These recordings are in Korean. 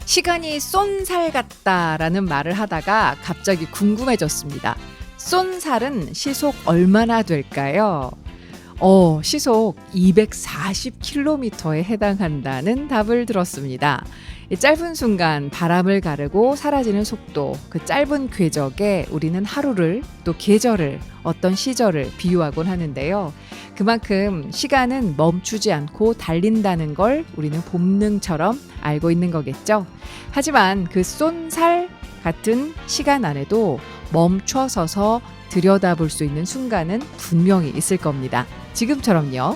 시간이 쏜살 같다라는 말을 하다가 갑자기 궁금해졌습니다. 쏜살은 시속 얼마나 될까요? 시속 240km에 해당한다는 답을 들었습니다. 이 짧은 순간 바람을 가르고 사라지는 속도, 그 짧은 궤적에 우리는 하루를 또 계절을 어떤 시절을 비유하곤 하는데요. 그만큼 시간은 멈추지 않고 달린다는 걸 우리는 본능처럼 알고 있는 거겠죠. 하지만 그 쏜살 같은 시간 안에도 멈춰서서 들여다볼 수 있는 순간은 분명히 있을 겁니다. 지금처럼요.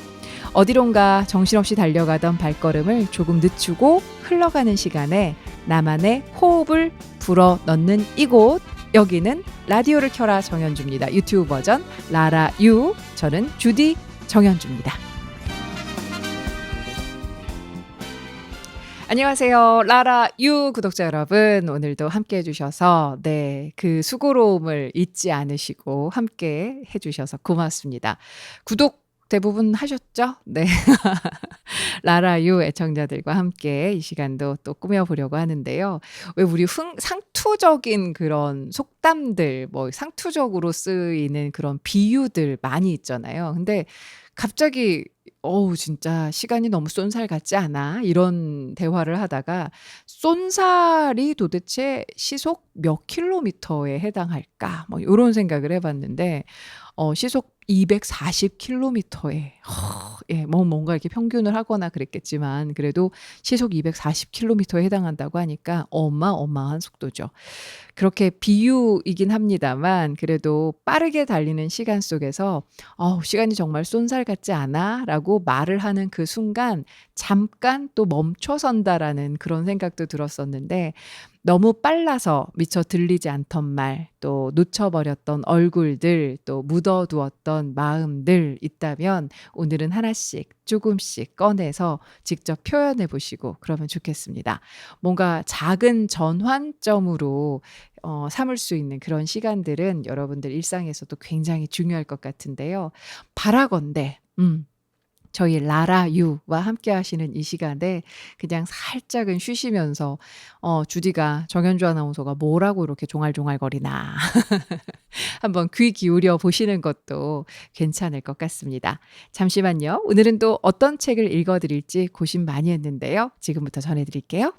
어디론가 정신없이 달려가던 발걸음을 조금 늦추고 흘러가는 시간에 나만의 호흡을 불어넣는 이곳, 여기는 라디오를 켜라 정현주입니다. 유튜브 버전 라라유, 저는 주디 정현주입니다. 안녕하세요. 라라유 구독자 여러분, 오늘도 함께 해주셔서 그 수고로움을 잊지 않으시고 함께 해주셔서 고맙습니다. 구독 대부분 하셨죠? 네. 라라유 애청자들과 함께 이 시간도 또 꾸며보려고 하는데요. 왜 우리 상투적인 그런 속담들, 상투적으로 쓰이는 그런 비유들 많이 있잖아요. 근데 갑자기 진짜 시간이 너무 쏜살 같지 않아? 이런 대화를 하다가 쏜살이 도대체 시속 몇 킬로미터에 해당할까? 이런 생각을 해봤는데 시속 240km에 뭔가 이렇게 평균을 하거나 그랬겠지만 그래도 시속 240km에 해당한다고 하니까 어마어마한 속도죠. 그렇게 비유이긴 합니다만 그래도 빠르게 달리는 시간 속에서 시간이 정말 쏜살 같지 않아? 라고 말을 하는 그 순간 잠깐 또 멈춰선다라는 그런 생각도 들었었는데 너무 빨라서 미처 들리지 않던 말, 또 놓쳐버렸던 얼굴들, 또 묻어두었던 마음들 있다면 오늘은 하나씩 조금씩 꺼내서 직접 표현해 보시고 그러면 좋겠습니다. 뭔가 작은 전환점으로 삼을 수 있는 그런 시간들은 여러분들 일상에서도 굉장히 중요할 것 같은데요. 바라건대 저희 라라유와 함께 하시는 이 시간에 그냥 살짝은 쉬시면서 주디가 정현주 아나운서가 뭐라고 이렇게 종알종알거리나 한번 귀 기울여 보시는 것도 괜찮을 것 같습니다. 잠시만요. 오늘은 또 어떤 책을 읽어드릴지 고심 많이 했는데요. 지금부터 전해드릴게요.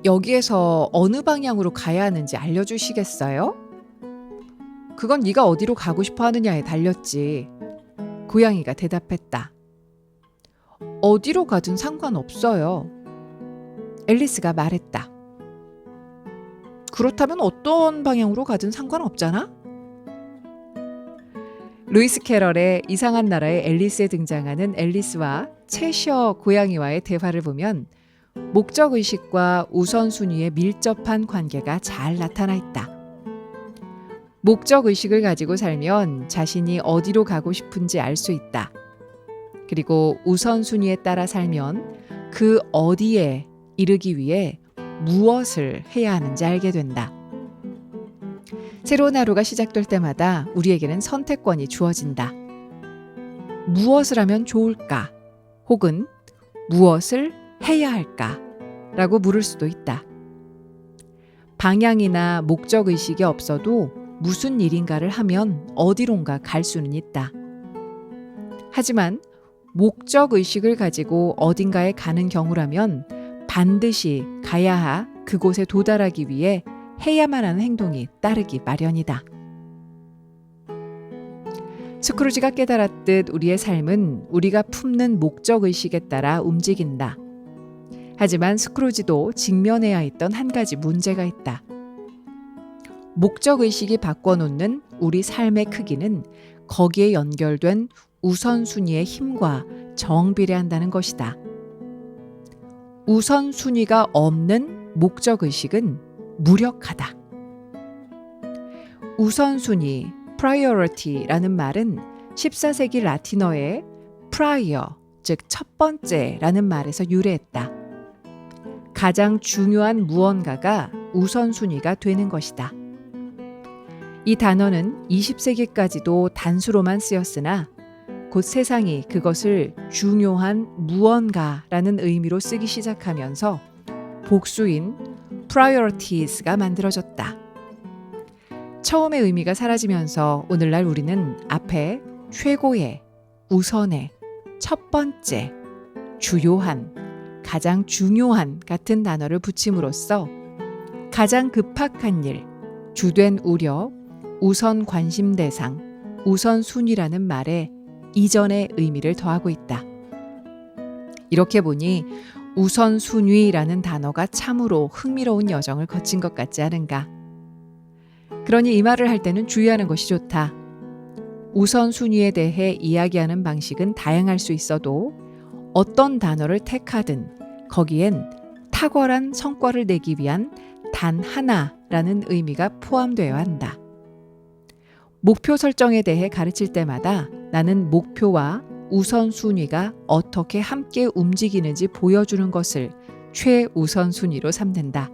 여기에서 어느 방향으로 가야 하는지 알려주시겠어요? 그건 네가 어디로 가고 싶어 하느냐에 달렸지. 고양이가 대답했다. 어디로 가든 상관없어요. 앨리스가 말했다. 그렇다면 어떤 방향으로 가든 상관없잖아? 루이스 캐럴의 이상한 나라의 앨리스에 등장하는 앨리스와 채셔 고양이와의 대화를 보면 목적의식과 우선순위의 밀접한 관계가 잘 나타나 있다. 목적의식을 가지고 살면 자신이 어디로 가고 싶은지 알 수 있다. 그리고 우선순위에 따라 살면 그 어디에 이르기 위해 무엇을 해야 하는지 알게 된다. 새로운 하루가 시작될 때마다 우리에게는 선택권이 주어진다. 무엇을 하면 좋을까? 혹은 무엇을 해야 할까? 라고 물을 수도 있다. 방향이나 목적의식이 없어도 무슨 일인가를 하면 어디론가 갈 수는 있다. 하지만 목적의식을 가지고 어딘가에 가는 경우라면 반드시 가야 할 그곳에 도달하기 위해 해야만 하는 행동이 따르기 마련이다. 스크루지가 깨달았듯 우리의 삶은 우리가 품는 목적의식에 따라 움직인다. 하지만 스크루지도 직면해야 했던 한 가지 문제가 있다. 목적의식이 바꿔놓는 우리 삶의 크기는 거기에 연결된 우선순위의 힘과 정비례한다는 것이다. 우선순위가 없는 목적의식은 무력하다. 우선순위, priority라는 말은 14세기 라틴어의 prior, 즉 첫 번째라는 말에서 유래했다. 가장 중요한 무언가가 우선순위가 되는 것이다. 이 단어는 20세기까지도 단수로만 쓰였으나 곧 세상이 그것을 중요한 무언가라는 의미로 쓰기 시작하면서 복수인 priorities가 만들어졌다. 처음의 의미가 사라지면서 오늘날 우리는 앞에 최고의, 우선의, 첫 번째, 주요한, 가장 중요한 같은 단어를 붙임으로써 가장 급박한 일, 주된 우려, 우선 관심 대상, 우선순위라는 말에 이전의 의미를 더하고 있다. 이렇게 보니 우선순위라는 단어가 참으로 흥미로운 여정을 거친 것 같지 않은가? 그러니 이 말을 할 때는 주의하는 것이 좋다. 우선순위에 대해 이야기하는 방식은 다양할 수 있어도 어떤 단어를 택하든 거기엔 탁월한 성과를 내기 위한 단 하나라는 의미가 포함되어야 한다. 목표 설정에 대해 가르칠 때마다 나는 목표와 우선순위가 어떻게 함께 움직이는지 보여주는 것을 최우선순위로 삼는다.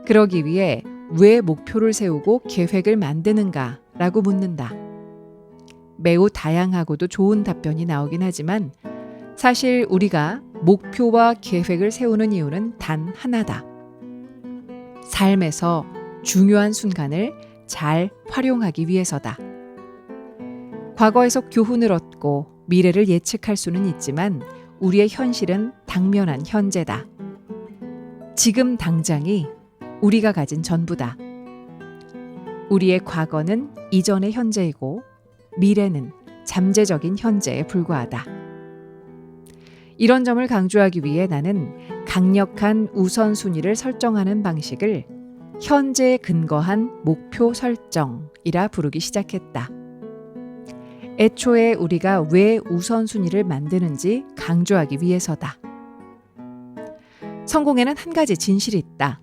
그러기 위해 왜 목표를 세우고 계획을 만드는가 라고 묻는다. 매우 다양하고도 좋은 답변이 나오긴 하지만 사실 우리가 목표와 계획을 세우는 이유는 단 하나다. 삶에서 중요한 순간을 잘 활용하기 위해서다. 과거에서 교훈을 얻고 미래를 예측할 수는 있지만 우리의 현실은 당면한 현재다. 지금 당장이 우리가 가진 전부다. 우리의 과거는 이전의 현재이고 미래는 잠재적인 현재에 불과하다. 이런 점을 강조하기 위해 나는 강력한 우선순위를 설정하는 방식을 현재에 근거한 목표 설정이라 부르기 시작했다. 애초에 우리가 왜 우선순위를 만드는지 강조하기 위해서다. 성공에는 한 가지 진실이 있다.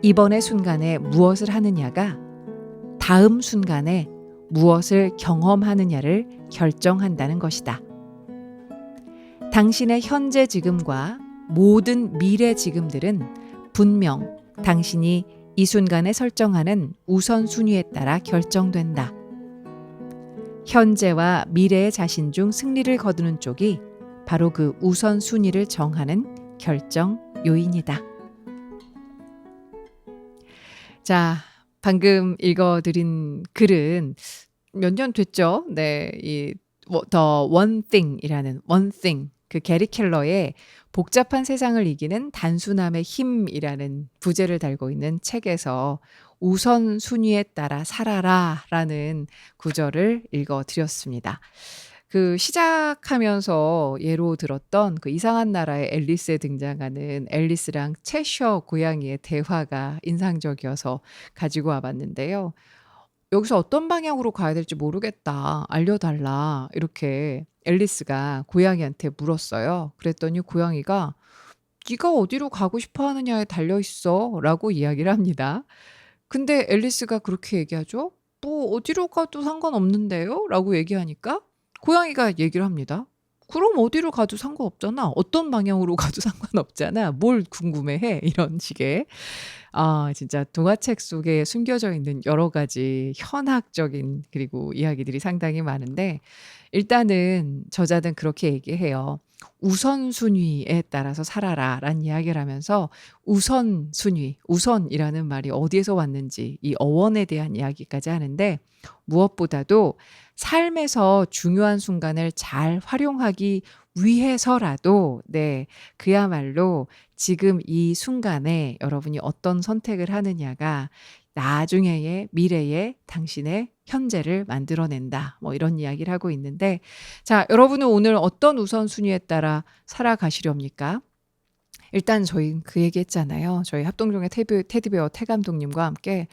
이번의 순간에 무엇을 하느냐가 다음 순간에 무엇을 경험하느냐를 결정한다는 것이다. 당신의 현재 지금과 모든 미래 지금들은 분명 당신이 이 순간에 설정하는 우선순위에 따라 결정된다. 현재와 미래의 자신 중 승리를 거두는 쪽이 바로 그 우선순위를 정하는 결정 요인이다. 자, 방금 읽어드린 글은 몇 년 됐죠? 네, 이 The One Thing이라는 One Thing, 그 게리 켈러의 복잡한 세상을 이기는 단순함의 힘이라는 부제를 달고 있는 책에서 우선순위에 따라 살아라라는 구절을 읽어드렸습니다. 그 시작하면서 예로 들었던 그 이상한 나라의 앨리스에 등장하는 앨리스랑 채셔 고양이의 대화가 인상적이어서 가지고 와봤는데요. 여기서 어떤 방향으로 가야 될지 모르겠다. 알려달라. 이렇게 앨리스가 고양이한테 물었어요. 그랬더니 고양이가 네가 어디로 가고 싶어 하느냐에 달려있어 라고 이야기를 합니다. 근데 앨리스가 그렇게 얘기하죠. 뭐 어디로 가도 상관없는데요? 라고 얘기하니까 고양이가 얘기를 합니다. 그럼 어디로 가도 상관없잖아. 어떤 방향으로 가도 상관없잖아. 뭘 궁금해해? 이런 식의. 진짜 동화책 속에 숨겨져 있는 여러 가지 현학적인 그리고 이야기들이 상당히 많은데 일단은 저자는 그렇게 얘기해요. 우선순위에 따라서 살아라 라는 이야기를 하면서 우선순위, 우선이라는 말이 어디에서 왔는지 이 어원에 대한 이야기까지 하는데 무엇보다도 삶에서 중요한 순간을 잘 활용하기 위해서라도 그야말로 지금 이 순간에 여러분이 어떤 선택을 하느냐가 나중에의 미래의 당신의 현재를 만들어낸다. 뭐 이런 이야기를 하고 있는데 자, 여러분은 오늘 어떤 우선순위에 따라 살아가시렵니까? 일단 저희 그 얘기했잖아요. 저희 합동종의 테디베어 태 감독님과 함께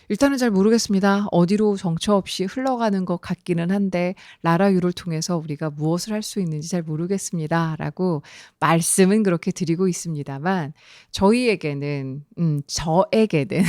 일단은 잘 모르겠습니다. 어디로 정처 없이 흘러가는 것 같기는 한데 라라유를 통해서 우리가 무엇을 할 수 있는지 잘 모르겠습니다라고 말씀은 그렇게 드리고 있습니다만 저희에게는 저에게는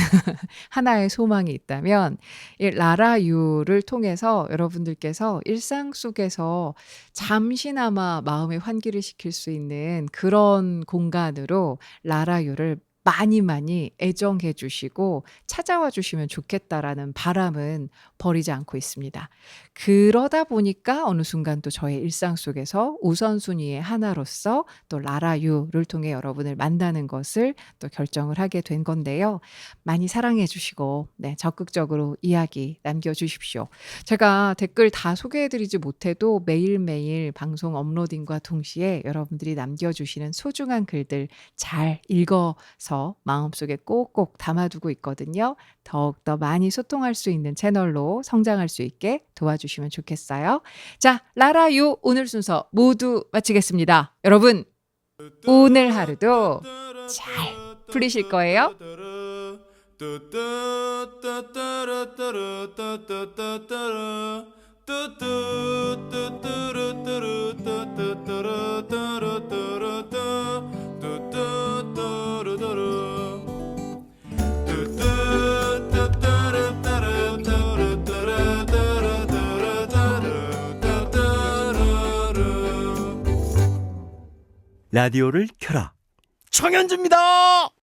하나의 소망이 있다면 이 라라유를 통해서 여러분들께서 일상 속에서 잠시나마 마음의 환기를 시킬 수 있는 그런 공간으로 라라유를 많이 애정해 주시고 찾아와 주시면 좋겠다라는 바람은 버리지 않고 있습니다. 그러다 보니까 어느 순간 또 저의 일상 속에서 우선순위의 하나로서 또 라라유를 통해 여러분을 만나는 것을 또 결정을 하게 된 건데요. 많이 사랑해 주시고 네, 적극적으로 이야기 남겨 주십시오. 제가 댓글 다 소개해 드리지 못해도 매일매일 방송 업로딩과 동시에 여러분들이 남겨 주시는 소중한 글들 잘 읽어서 마음속에 꼭꼭 담아두고 있거든요. 더욱더 많이 소통할 수 있는 채널로 성장할 수 있게 도와주시면 좋겠어요. 자, 라라유 오늘 순서 모두 마치겠습니다. 여러분, 오늘 하루도 잘 풀리실 거예요. 라디오를 켜라. 청현주입니다.